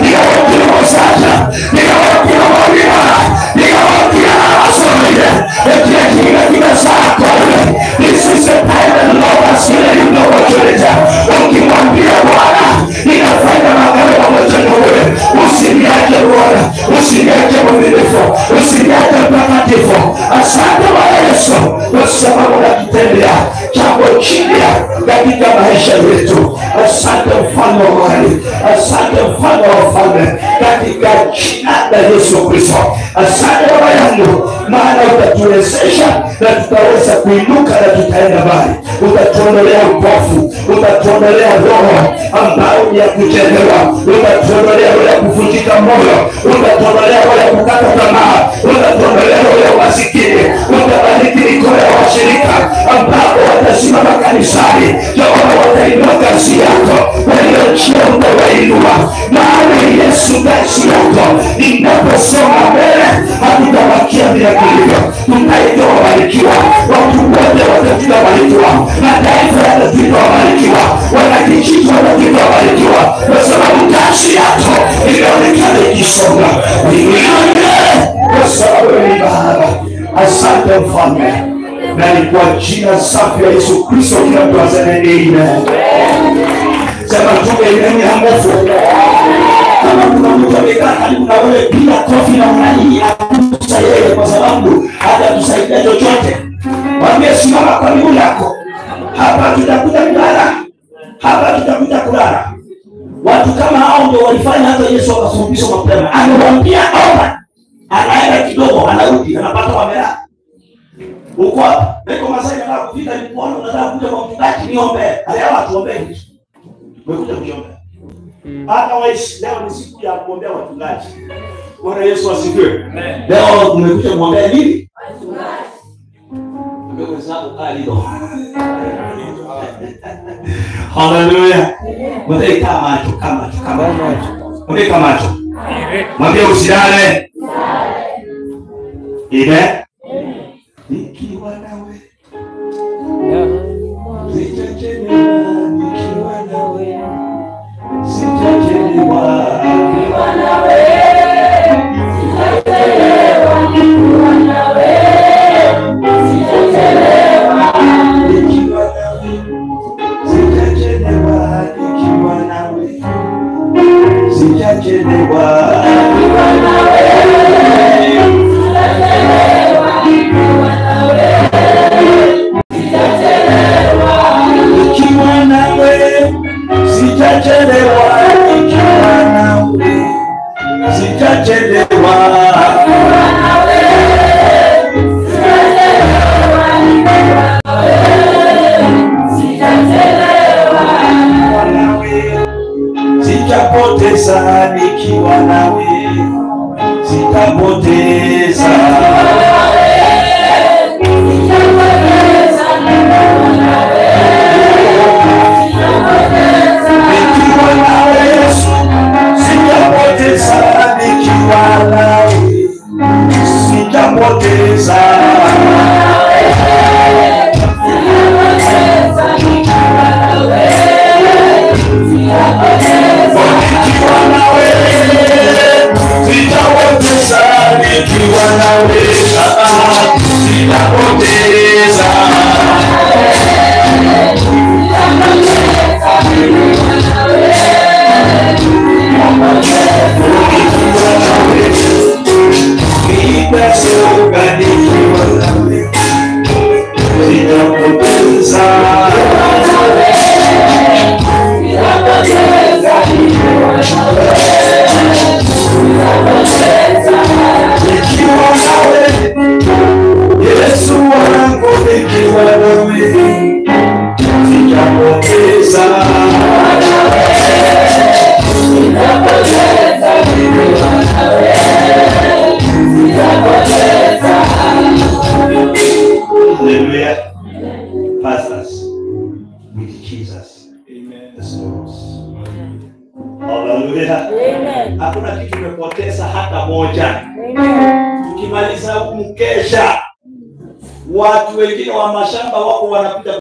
nikawakila wasata, nikawakila mawina, nikawakila wasomile, ekiakila kila sako. This is the time that the Lord has given you no opportunity. Ukimwambia Bwana, ninafanya magano pamoja na wewe. Usiniache Bwana, usiniache mwaminifu, usiniache mtakatifu. Asante Bwana Yesu, kwa sababu unatutendea jambo jipya katika maisha yetu. Asante mfalme wa amani, asante mfalme wa wafalme, katika jina la Yesu Kristo. Asante Baba yangu, maana utatuwezesha na tutaweza kuinuka na tutaenda mbali. Utatuondolea upofu, utatuondolea roho ambayo ni ya kuchelewa, utatuondolea roho ya kuvunjika moyo, utatuondolea roho ya kukata tamaa, utatuondolea roho ya umasikini. Utabariki mikono ya washirika ambao watasimama kanisani. Jehova, watainua kazi yako, waliochia utawainua. Maana Yesu kazi yako inaposoma mbele, hatutabakia bila kulivyo. Tutaitwa wabarikiwa, watu wote watatuita wabarikiwa, mataifa yatatuita wabarikiwa, wanakijiji watatuita wabarikiwa, kwa sababu kazi yako inaonekana ikisonga. Kwa sababu ni Baba. Asante mfalme, na ni kwa jina safi ya Yesu Kristo kila mtu aseme amen. Sema tume ile ya nguvu. Kama kuna mtu amekaa karibu na wewe, piga kofi na unani akusaidie, kwa sababu hatatusaidia chochote. Mwambie simama kwa miguu yako. Hapa tutakuja kulala. Hapa tutakuja kulala. Watu kama hao ndio walifanya hata Yesu akafundisha mapema. Anawaambia omba. Anaenda kidogo, anarudi, anapata wamelala. Uko hapa, niko Masai nataka kufika nikuona, unataka kuja kwa mchungaji niombe. Haya watu ombe. Umekuja kuomba. Hata waishi leo ni siku ya kuombea wachungaji. Bwana Yesu asifiwe. Leo umekuja muombea nini? Wachungaji. Ndio sababu kali ndo. Haleluya. Mwambie kama macho. Mwambie kama macho. Mwambie usilale. Ime nikiwa nawe, sitachelewa nikiwa nawe, sitachelewa nikiwa nawe, sitachelewa nikiwa nawe, sitachelewa nikiwa nawe, sitachelewa nikiwa nawe, sitachelewa nikiwa nawe. Sitapoteza nikiwa nawe, sitapoteza nikiwa nawe Yesu, sitapoteza nikiwa nawe, sitapoteza nikiwa nawe, sitapoteza Yesu wangu, nikiwa nawe, sitapoteza Hallelujah. Pastors with Jesus. Amen. Hallelujah. Amen. Hakuna kitu kimepoteza hata moja. Amen. Tukimaliza mkesha, watu wengine wa mashamba wako wanakuja